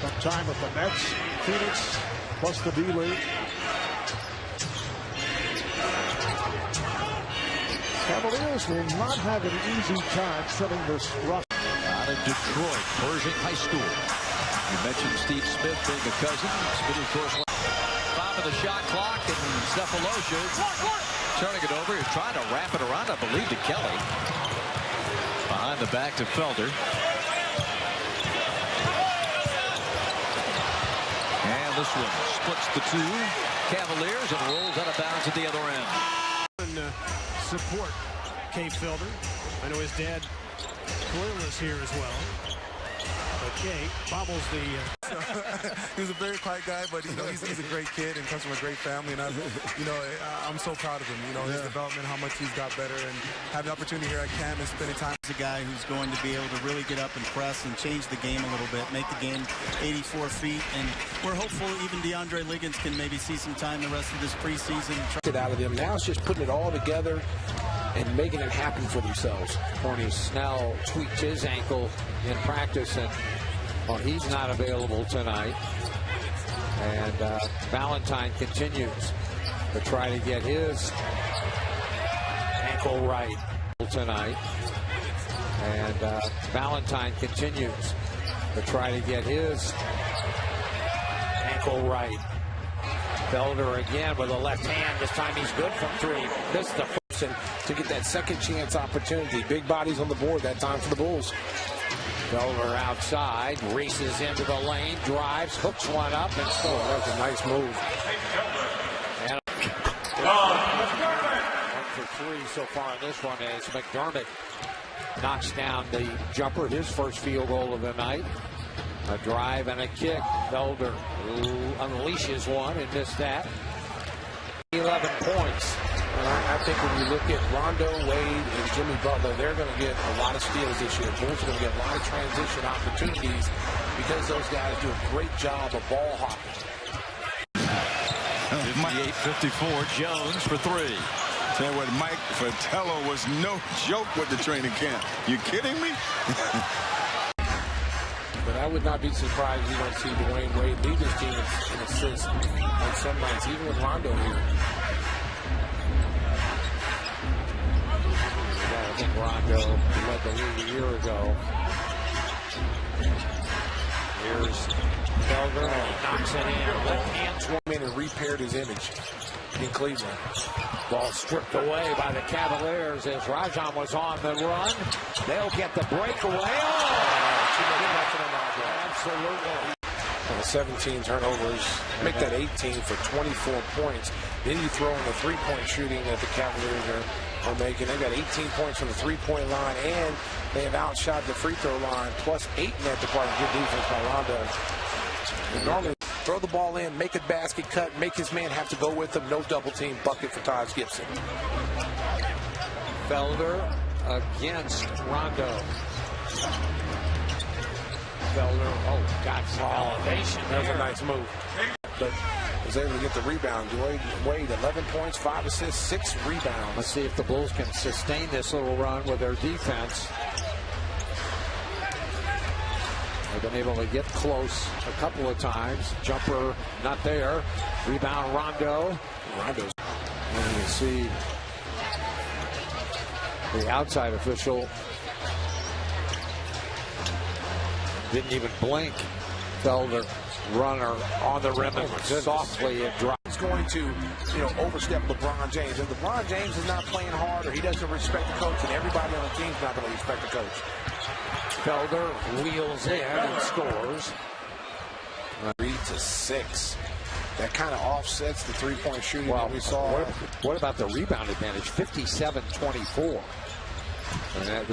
Some time with the Mets, Phoenix, plus the D-League. Cavaliers will not have an easy time filling this roster. Out of Detroit, Pershing High School. You mentioned Steve Smith being a cousin. Smith, of course, top of the shot clock, and Cephalosha turning it over. He's trying to wrap it around, I believe, to Kelly. Behind the back to Felder. And this one splits the two Cavaliers and rolls out of bounds at the other end. And, support Kay Felder. I know his dad, Khalil, is here as well. But Kay bobbles the... He's a very quiet guy, but he's a great kid and comes from a great family. And I'm so proud of him. His development, how much he's got better, and having the opportunity here at camp and spending time. He's a guy who's going to be able to really get up and press and change the game a little bit, make the game 84 feet. And we're hopeful even DeAndre Liggins can maybe see some time the rest of this preseason. It out of them. Now it's just putting it all together and making it happen for themselves. Corny Snell tweaked his ankle in practice, and he's not available tonight. And Valentine continues to try to get his ankle right tonight. And Valentine continues to try to get his ankle right. Felder again with a left hand. This time he's good from three. Missed the first to get that second chance opportunity. Big bodies on the board that time for the Bulls. Felder outside, races into the lane, drives, hooks one up, and scores. That's a nice move. And 1 for 3 so far in this one as McDermott knocks down the jumper, his first field goal of the night. A drive and a kick. Felder unleashes one and missed that. 11 points. I think when you look at Rondo, Wade, and Jimmy Butler, they're going to get a lot of steals this year. Bulls are going to get a lot of transition opportunities because those guys do a great job of ball hopping. 58-54, Jones for three. Tell you what, Mike Fratello was no joke with the training camp. You kidding me? But I would not be surprised you don't see Dwayne Wade lead his team in assists on some nights, even with Rondo here. I think Rondo led the league a year ago. Here's Felder, and he knocks it in. Left hand swung in and repaired his image in Cleveland. Ball stripped away by the Cavaliers as Rajon was on the run. They'll get the breakaway. Absolutely. 17 turnovers, make that 18 for 24 points. Then you throw in the three-point shooting that the Cavaliers are making. They got 18 points from the three-point line, and they have outshot the free throw line, plus 8 in that department. Good defense by Rondo. And normally, throw the ball in, make a basket cut, make his man have to go with him. No double team, bucket for Taj Gibson. Felder against Rondo. Felder, got some elevation. That was a nice move. But was able to get the rebound. Wade, 11 points, 5 assists, 6 rebounds. Let's see if the Bulls can sustain this little run with their defense. They've been able to get close a couple of times. Jumper not there. Rebound Rondo. Rondo's. And you see the outside official didn't even blink. Felder, runner on the rim, and softly it drops. He's going to, overstep LeBron James. If LeBron James is not playing hard or he doesn't respect the coach, and everybody on the team's not going to respect the coach. Felder wheels in and scores. 3-6. That kind of offsets the three-point shooting that we saw. What about the rebound advantage? 57-24.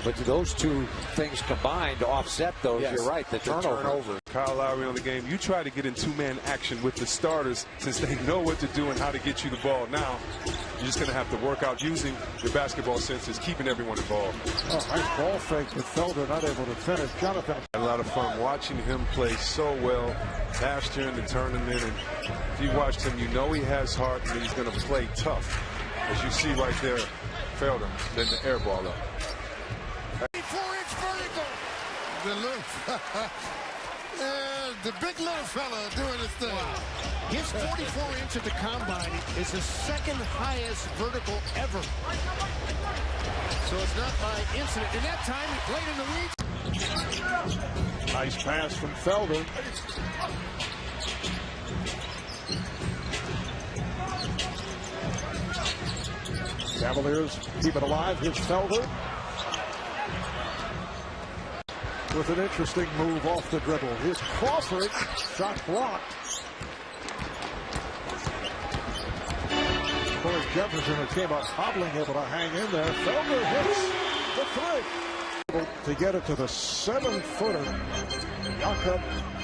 But those two things combined to offset those, yes. You're right, the turnover. Kyle Lowry on the game. You try to get in two-man action with the starters since they know what to do and how to get you the ball. Now, you're just going to have to work out using your basketball senses, keeping everyone involved. Oh, nice ball fake with Felder not able to finish. Jonathan. A lot of fun watching him play so well last year in the tournament. And if you watched him, you know he has heart and he's going to play tough. As you see right there, Felder letting the air ball up. 4-inch vertical. The loop. And the big little fella doing his thing. Wow. His 44-inch at the combine is the second highest vertical ever. So it's not by incident. And that time, late in the week. Nice pass from Felder. Cavaliers keep it alive. Here's Felder. With an interesting move off the dribble. Here's Crawford. Shot blocked. Corey Jefferson, who came up hobbling, able to hang in there. Felder hits the three. To get it to the 7-footer.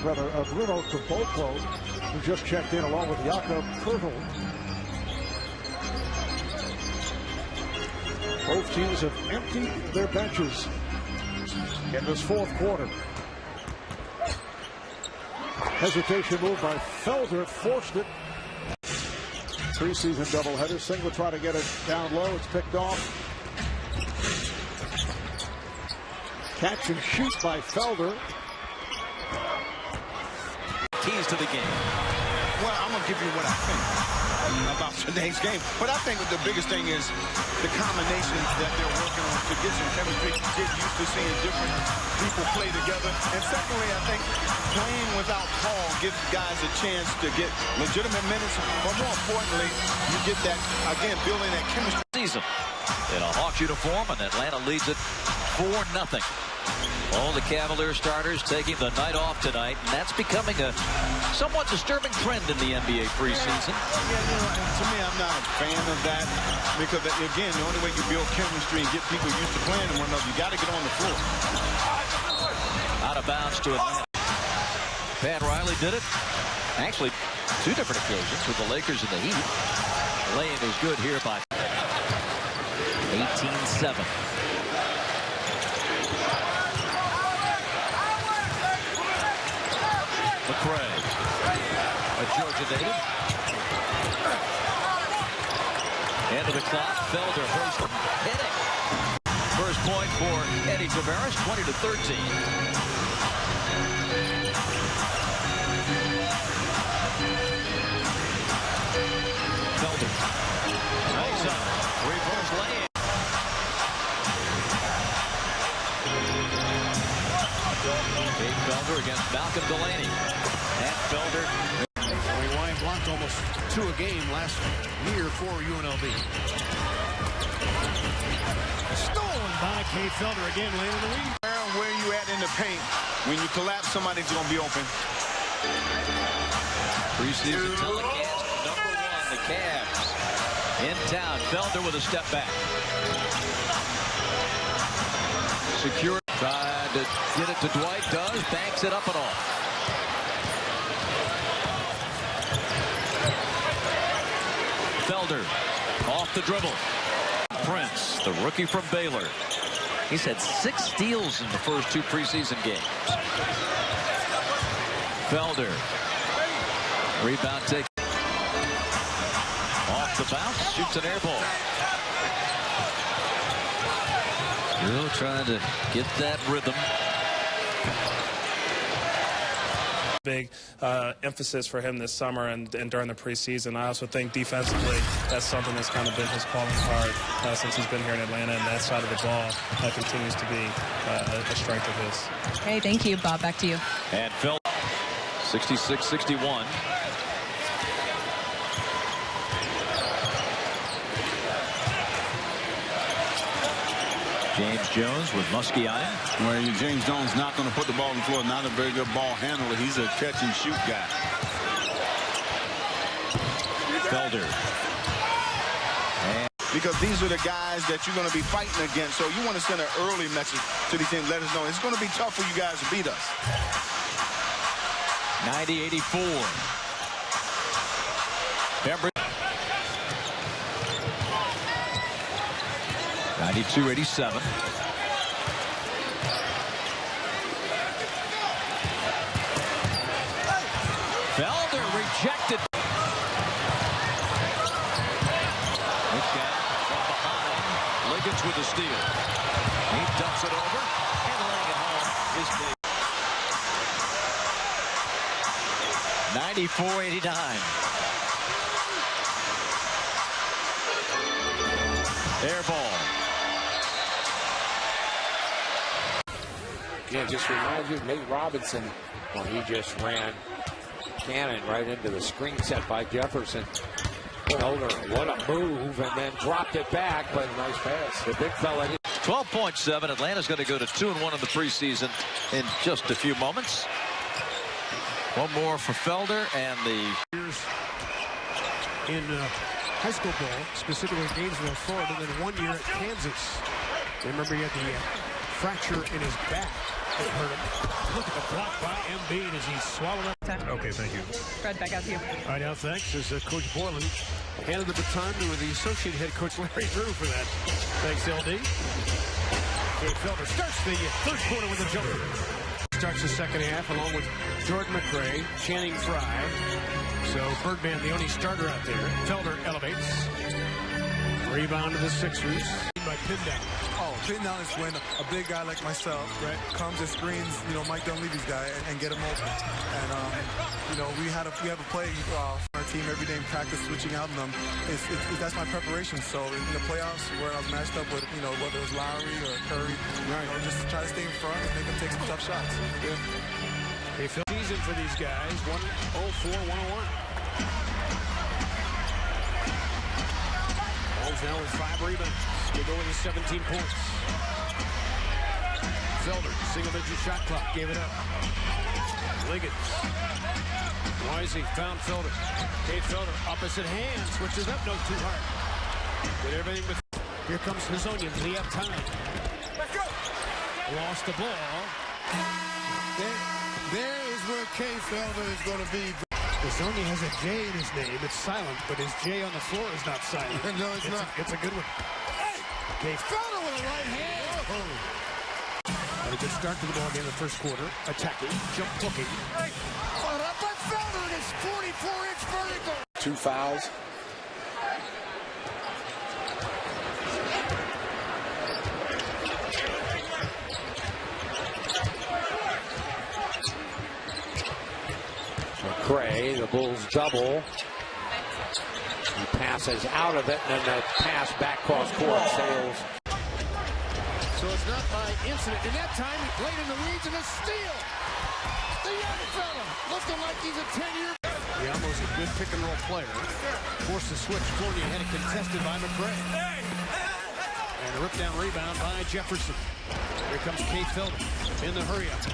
Bruno Caboclo, who just checked in along with Jakob Poeltl. Both teams have emptied their benches in this fourth quarter. Hesitation move by Felder, forced it. Preseason doubleheader. Singh will try to get it down low. It's picked off. Catch and shoot by Felder. Keys to the game. Well, I'm going to give you what I think about today's game. But I think the biggest thing is the combinations that they're working on to get some chemistry, get used to seeing different people play together. And secondly, I think playing without Paul gives guys a chance to get legitimate minutes. But more importantly, you get that, again, building that chemistry. Season in a Hawks uniform, and Atlanta leads it 4-0. All the Cavaliers starters taking the night off tonight, and that's becoming a somewhat disturbing trend in the NBA preseason. Yeah, to me, I'm not a fan of that because, again, the only way you build chemistry and get people used to playing with one another, you got to get on the floor. Out of bounds to Atlanta. Pat Riley did it. Actually, 2 different occasions with the Lakers and the Heat. Lane is good here by 18-7. McRae, a Georgia native. End of the clock. Felder first hitting. First point for Eddie Tavares, 20-13. Felder. Nice up. Reverse lane. Dave Felder against Malcolm Delaney. And Felder. Ryan blocked almost 2 a game last year for UNLV. Stolen by Kay Felder again late in the week. Where you at in the paint? When you collapse, somebody's going to be open. Preseason telecast #1, the Cavs in town. Felder with a step back. Secure. Tried to get it to Dwight. Does. Banks it up and off. Felder off the dribble. Prince, the rookie from Baylor. He's had 6 steals in the first 2 preseason games. Felder. Rebound take. Off the bounce. Shoots an air ball. Still trying to get that rhythm. Big emphasis for him this summer and during the preseason. I also think defensively that's something that's kind of been his calling card since he's been here in Atlanta, and that side of the ball continues to be a strength of his. Okay, thank you, Bob. Back to you. And Phil, 66-61. James Jones with Muskie on him. Well, James Jones not going to put the ball on the floor. Not a very good ball handler. He's a catch and shoot guy. Felder. And because these are the guys that you're going to be fighting against. So you want to send an early message to these teams. Let us know it's going to be tough for you guys to beat us. 90-84. Pembroke. 92-87. Felder rejected. From behind. Liggins with the steal. He dumps it over. And laying it home is big. 94-89. Air ball. Yeah, just reminds you of Nate Robinson. Well, he just ran cannon right into the screen set by Jefferson. Felder, what a move, and then dropped it back, but a nice pass. The big fella. 12.7. Atlanta's going to go to 2-1 in the preseason in just a few moments. One more for Felder and the years in high school ball, specifically Gainesville, Florida, and then 1 year at Kansas. Remember, he had the fracture in his back that hurt him. Look at the block by Embiid as he swallowed up. Okay, thank you. Fred, back out to you. All right, now thanks as Coach Borland handed the baton to the associate head coach Larry Drew for that. Thanks, LD. Okay, Felder starts the third quarter with a jumper. Starts the second half along with Jordan McRae, Channing Frye. So Birdman, the only starter out there. Felder elevates. Rebound to the Sixers by pin down. Oh, pin down is when a big guy like myself comes and screens, Mike Dunleavy's guy and get him open. And we have a play for our team every day in practice, switching out on them. That's my preparation. So in the playoffs, where I was matched up with, whether it was Lowry or Curry, just try to stay in front and make them take some tough shots. Yeah. A season for these guys, 104-101. Now with 5 rebounds. They go with 17 points. Felder, single-digit shot clock, gave it up. Liggins. Wisey found Felder. Okay, Felder, opposite hand, switches up, no, too hard. Did everything but... Here comes Hezonja, does he have time? Let's go! Lost the ball. There is where Kay Felder is going to be. Hezonja has a J in his name. It's silent, but his J on the floor is not silent. No, it's not. It's a good one. Okay, Felder with a right hand. Had a good start to the ball game in the first quarter. Attacking, jump looking. Followed up by Felder in his 44-inch vertical. 2 fouls. McRae, the Bulls double. He passes out of it, and then that pass back cross court sails. So it's not by incident. And that time he played in the weeds and a steal. The young fella looking like he's a 10-year. Yama's a good pick-and-roll player. Forced to switch. Fournier had it contested by McRae. And a rip-down rebound by Jefferson. Here comes Kay Felder in the hurry-up.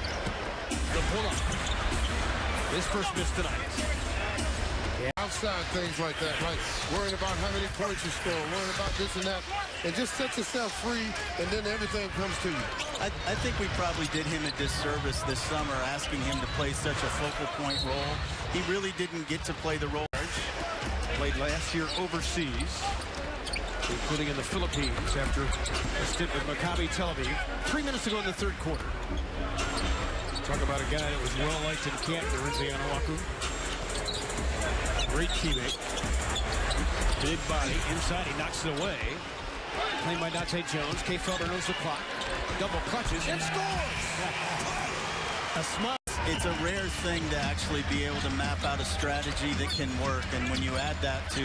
The pull-up. His first miss tonight. Outside things like that, like worrying about how many points you score, worrying about this and that, and just set yourself free, and then everything comes to you. I think we probably did him a disservice this summer, asking him to play such a focal point role. He really didn't get to play the role. Played last year overseas, including in the Philippines after a stint with Maccabi Tel Aviv. 3 minutes to go in the third quarter. Talk about a guy that was well-liked in camp, Rinzi Anawaku. Great teammate. Big body. Inside, he knocks it away. Played by Dante Jones. Kay Felder knows the clock. Double clutches and scores! A smile. It's a rare thing to actually be able to map out a strategy that can work. And when you add that to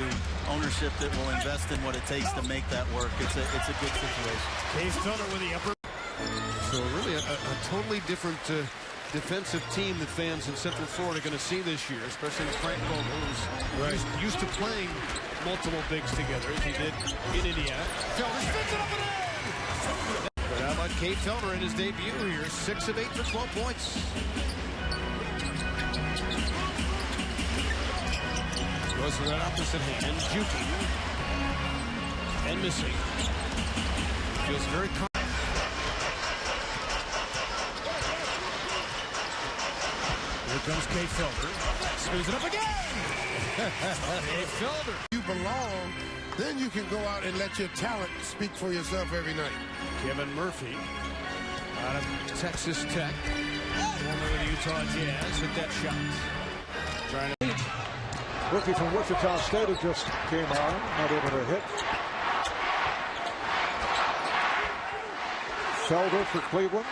ownership that will invest in what it takes to make that work, it's a good situation. Kay Felder with the upper. So really a totally different defensive team that fans in Central Florida are going to see this year, especially Frank Vogel, who's used to playing multiple bigs together, as he did in Indiana. Felder spins it up and in! But how about Kay Felder in his debut here? 6 of 8 for 12 points. Goes to that opposite hand, juking and missing. Feels very confident. Here comes Kay Felder. Screws it up again. Kay Felder. You belong, then you can go out and let your talent speak for yourself every night. Kevin Murphy out of Texas Tech. Former of the Utah Jazz hit that shot. Trying to... Rookie from Wichita State who just came on, not able to hit. Felder for Cleveland.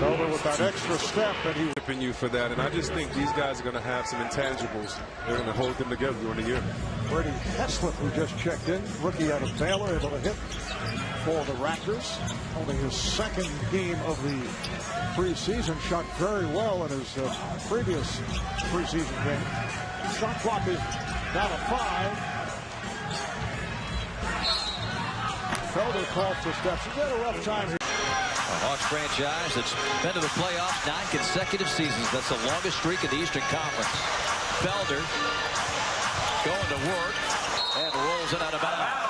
Felder with that extra step, and he tipping you for that. And I just think these guys are going to have some intangibles. They're going to hold them together during the year. Brady Heslip, who just checked in, rookie out of Baylor, able to hit for the Raptors. Only his second game of the preseason. Shot very well in his previous preseason game. Shot clock is down to 5. Felder called for steps. He's had a rough time here. A Hawks franchise that's been to the playoffs 9 consecutive seasons. That's the longest streak in the Eastern Conference. Felder going to work and rolls it out of bounds.